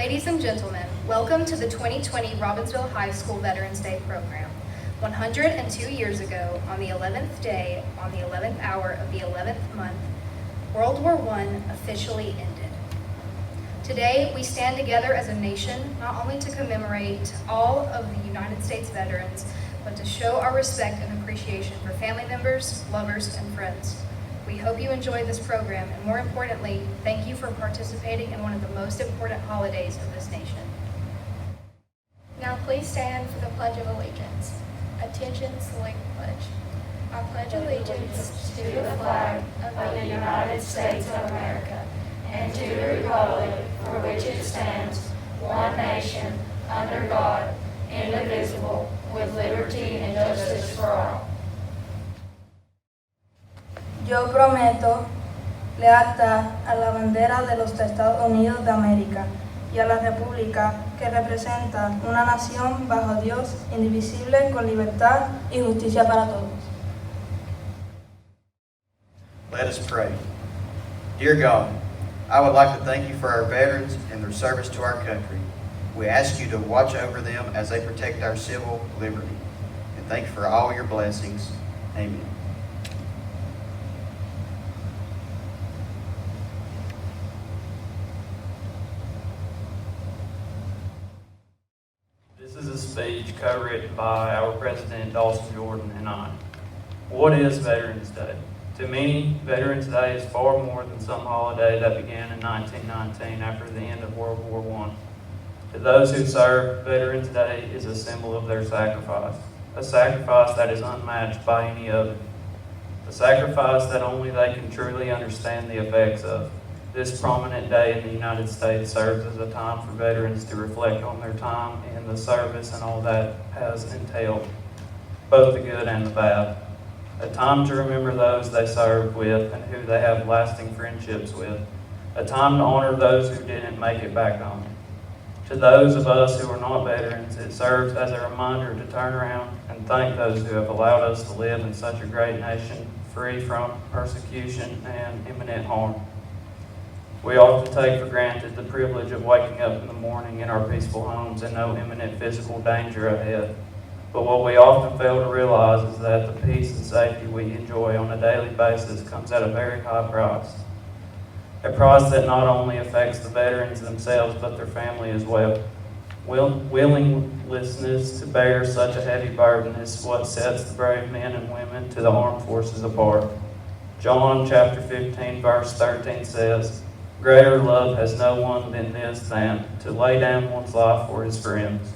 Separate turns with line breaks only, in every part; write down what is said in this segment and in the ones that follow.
Ladies and gentlemen, welcome to the 2020 Robbinsville High School Veterans Day program. 102 years ago, on the 11th day, on the 11th hour of the 11th month, World War I officially ended. Today, we stand together as a nation, not only to commemorate all of the United States veterans, but to show our respect and appreciation for family members, lovers, and friends. We hope you enjoy this program, and more importantly, thank you for participating in one of the most important holidays of this nation.
Now please stand for the Pledge of Allegiance. Attention, select pledge. I pledge allegiance to the flag of the United States of America and to the republic for which it stands, one nation, under God, indivisible, with liberty and justice for all.
Yo prometo lealtad a la bandera de los Estados Unidos de América y a la república que representa una nación bajo Dios, indivisible, con libertad y justicia para todos.
Let us pray. Dear God, I would like to thank you for our veterans and their service to our country. We ask you to watch over them as they protect our civil liberty. And thank you for all your blessings. Amen.
This is a speech co-written by our President Dawson Jordan and I. What is Veterans Day? To many, Veterans Day is far more than some holiday that began in 1919 after the end of World War I. To those who serve, Veterans Day is a symbol of their sacrifice, a sacrifice that is unmatched by any other, a sacrifice that only they can truly understand the effects of. This prominent day in the United States serves as a time for veterans to reflect on their time in the service and all that has entailed, both the good and the bad. A time to remember those they served with and who they have lasting friendships with. A time to honor those who didn't make it back home. To those of us who are not veterans, it serves as a reminder to turn around and thank those who have allowed us to live in such a great nation, free from persecution and imminent harm. We often take for granted the privilege of waking up in the morning in our peaceful homes and no imminent physical danger ahead. But what we often fail to realize is that the peace and safety we enjoy on a daily basis comes at a very high price. A price that not only affects the veterans themselves, but their family as well. Willingness to bear such a heavy burden is what sets the brave men and women to the armed forces apart. John chapter 15, verse 13 says, "Greater love has no one than this, than to lay down one's life for his friends."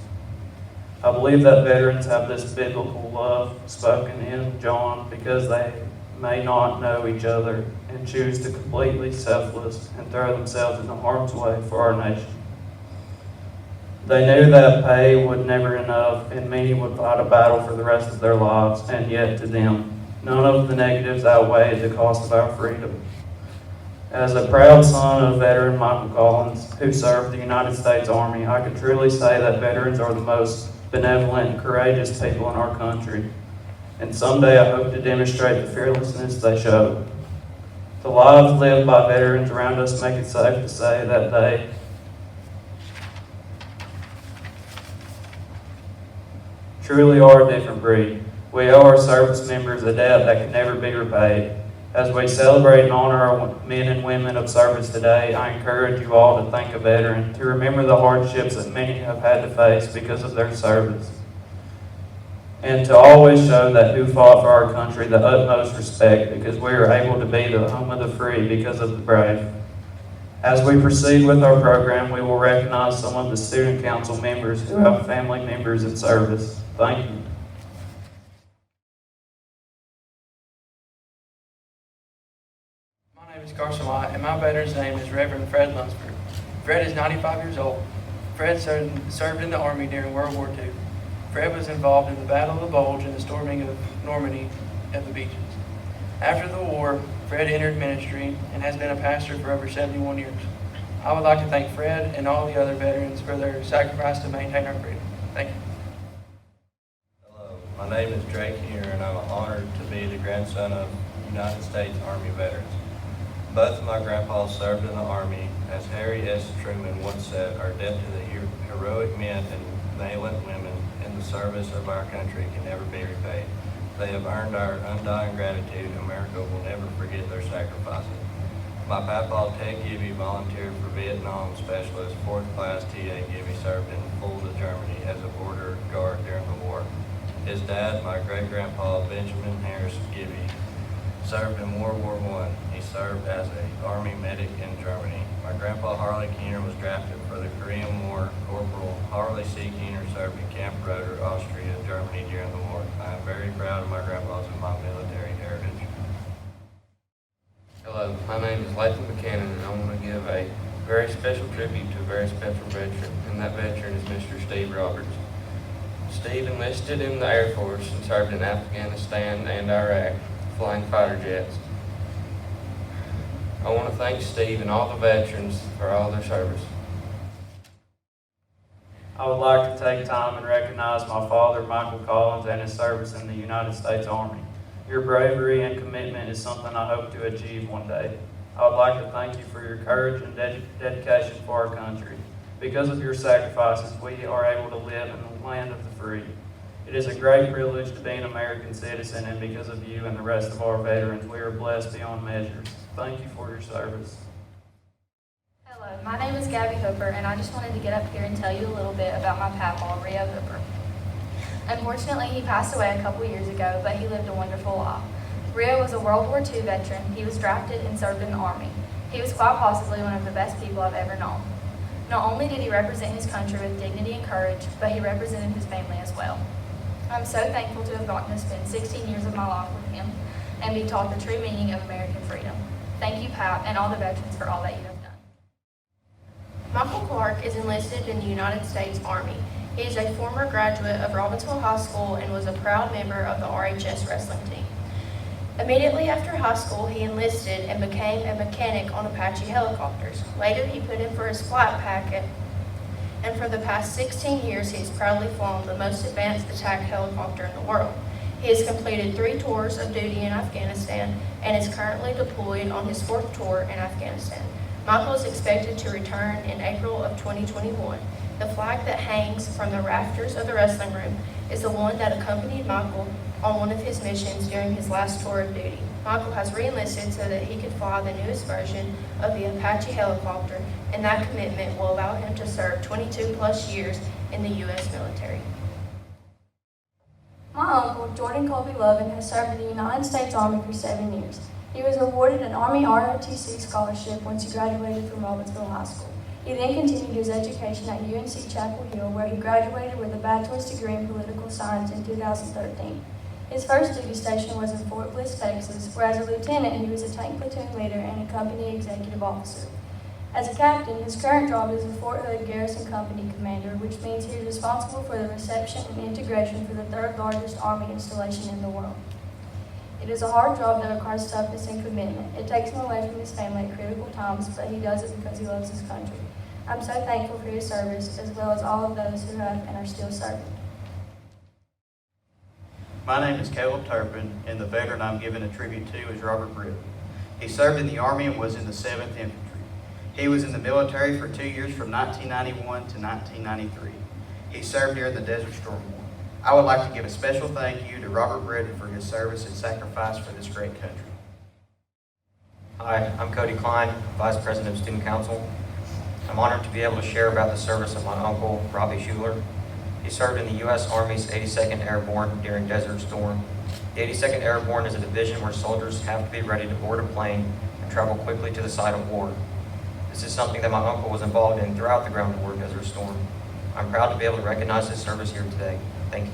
I believe that veterans have this biblical love spoken in John because they may not know each other and choose to completely selfless and throw themselves into harm's way for our nation. They knew that pay would never enough and many would fight a battle for the rest of their lives, and yet to them, none of the negatives outweighed the cost of our freedom. As a proud son of veteran Michael Collins, who served the United States Army, I can truly say that veterans are the most benevolent and courageous people in our country. And someday I hope to demonstrate the fearlessness they show. The lives lived by veterans around us make it safe to say that they truly are a different breed. We owe our service members a debt that can never be repaid. As we celebrate and honor our men and women of service today, I encourage you all to thank a veteran, to remember the hardships that many have had to face because of their service, and to always show that who fought for our country the utmost respect, because we are able to be the home of the free because of the brave. As we proceed with our program, we will recognize some of the student council members who have family members in service. Thank you.
My name is Carson White, and my veteran's name is Reverend Fred Lunsford. Fred is 95 years old. Fred served in the Army during World War II. Fred was involved in the Battle of the Bulge and the storming of Normandy at the beaches. After the war, Fred entered ministry and has been a pastor for over 71 years. I would like to thank Fred and all the other veterans for their sacrifice to maintain our freedom. Thank you.
Hello, my name is Drake here, and I'm honored to be the grandson of United States Army veterans. Both of my grandpas served in the Army. As Harry S. Truman once said, our debt to the heroic men and valiant women in the service of our country can never be repaid. They have earned our undying gratitude. America will never forget their sacrifices. My papa, Ted Gibby, volunteered for Vietnam Specialist. 4th Class TA Gibby served in Fulda, Germany as a border guard during the war. His dad, my great-grandpa, Benjamin Harris Gibby, served in World War I. He served as an Army medic in Germany. My grandpa, Harley Keener, was drafted for the Korean War. Corporal Harley C. Keener served in Camp Roeder, Austria, Germany during the war. I am very proud of my grandpas and my military heritage.
Hello, my name is Latham Buchanan, and I want to give a very special tribute to a very special veteran, and that veteran is Mr. Steve Roberts. Steve enlisted in the Air Force and served in Afghanistan and Iraq, flying fighter jets. I want to thank Steve and all the veterans for all their service.
I would like to take time and recognize my father, Michael Collins, and his service in the United States Army. Your bravery and commitment is something I hope to achieve one day. I would like to thank you for your courage and dedication for our country. Because of your sacrifices, we are able to live in the land of the free. It is a great privilege to be an American citizen, and because of you and the rest of our veterans, we are blessed beyond measures. Thank you for your service.
Hello, my name is Gabby Hooper, and I just wanted to get up here and tell you a little bit about my papa, Rio Hooper. Unfortunately, he passed away a couple years ago, but he lived a wonderful life. Rio was a World War II veteran. He was drafted and served in the Army. He was quite possibly one of the best people I've ever known. Not only did he represent his country with dignity and courage, but he represented his family as well. I'm so thankful to have gotten to spend 16 years of my life with him and be taught the true meaning of American freedom. Thank you, Pat, and all the veterans for all that you have done.
Michael Clark is enlisted in the United States Army. He is a former graduate of Robbinsville High School and was a proud member of the RHS wrestling team. Immediately after high school, he enlisted and became a mechanic on Apache helicopters. Later, he put in for his flight packet, and for the past 16 years, he has proudly flown the most advanced attack helicopter in the world. He has completed 3 tours of duty in Afghanistan and is currently deployed on his 4th tour in Afghanistan. Michael is expected to return in April of 2021. The flag that hangs from the rafters of the wrestling room is the one that accompanied Michael on one of his missions during his last tour of duty. Michael has re-enlisted so that he could fly the newest version of the Apache helicopter, and that commitment will allow him to serve 22 plus years in the U.S. military.
My uncle, Jordan Colby Lovin, has served in the United States Army for 7 years. He was awarded an Army ROTC scholarship once he graduated from Robbinsville High School. He then continued his education at UNC Chapel Hill, where he graduated with a bachelor's degree in political science in 2013. His first duty station was in Fort Bliss, Texas, where as a lieutenant he was a tank platoon leader and a company executive officer. As a captain, his current job is a Fort Hood Garrison Company commander, which means he is responsible for the reception and integration for the 3rd largest Army installation in the world. It is a hard job that requires toughness and commitment. It takes him away from his family at critical times, but he does it because he loves his country. I'm so thankful for his service, as well as all of those who have and are still serving.
My name is Caleb Turpin, and the veteran I'm giving a tribute to is Robert Britt. He served in the Army and was in the 7th Infantry. He was in the military for 2 years from 1991 to 1993. He served during the Desert Storm War. I would like to give a special thank you to Robert Britt for his service and sacrifice for this great country.
Hi, I'm Cody Klein, Vice President of Student Council. I'm honored to be able to share about the service of my uncle, Robbie Schuler. He served in the U.S. Army's 82nd Airborne during Desert Storm. The 82nd Airborne is a division where soldiers have to be ready to board a plane and travel quickly to the site of war. This is something that my uncle was involved in throughout the ground war Desert Storm. I'm proud to be able to recognize his service here today. Thank you.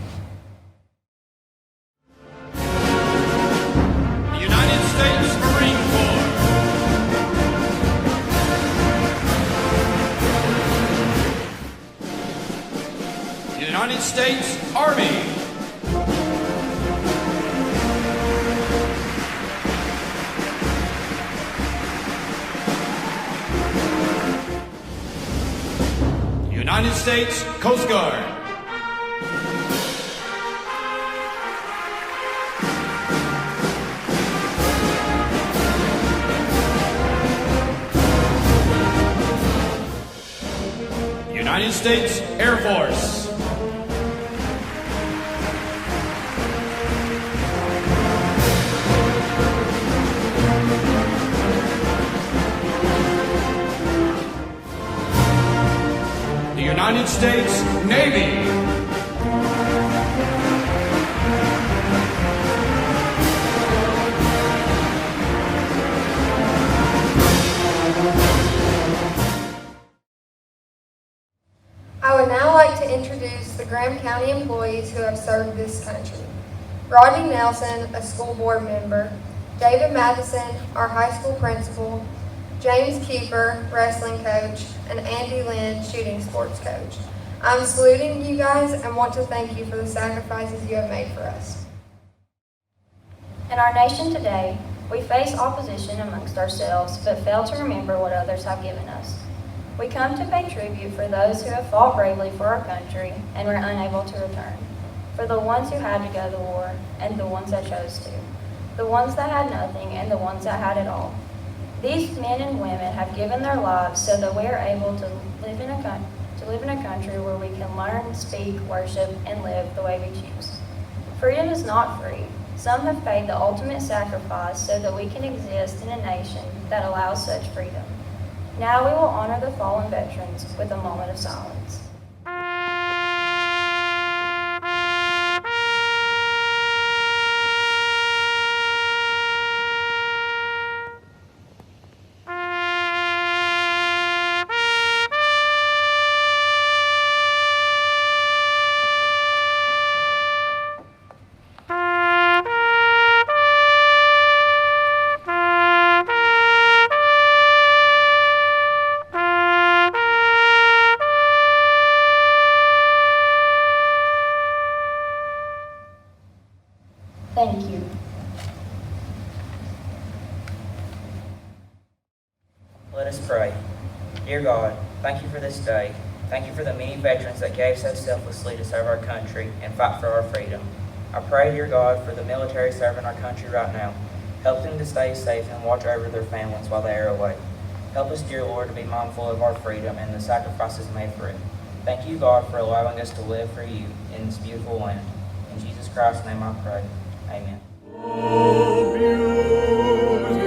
The United States Marine Corps. The United States Army. United States Coast Guard. States Air Force. The United States Navy.
I would now like to introduce the Graham County employees who have served this country. Rodney Nelson, a school board member, David Matheson, our high school principal, James Kiefer, wrestling coach, and Andy Lynn, shooting sports coach. I'm saluting you guys and want to thank you for the sacrifices you have made for us.
In our nation today, we face opposition amongst ourselves, but fail to remember what others have given us. We come to pay tribute for those who have fought bravely for our country and were unable to return, for the ones who had to go to war and the ones that chose to, the ones that had nothing and the ones that had it all. These men and women have given their lives so that we are able to live in a country where we can learn, speak, worship, and live the way we choose. Freedom is not free. Some have paid the ultimate sacrifice so that we can exist in a nation that allows such freedom. Now we will honor the fallen veterans with a moment of silence. Thank you.
Let us pray. Dear God, thank you for this day. Thank you for the many veterans that gave so selflessly to serve our country and fight for our freedom. I pray, dear God, for the military serving our country right now. Help them to stay safe and watch over their families while they are away. Help us, dear Lord, to be mindful of our freedom and the sacrifices made for it. Thank you, God, for allowing us to live for you in this beautiful land. In Jesus Christ's name I pray. Amen.
Oh, beautiful.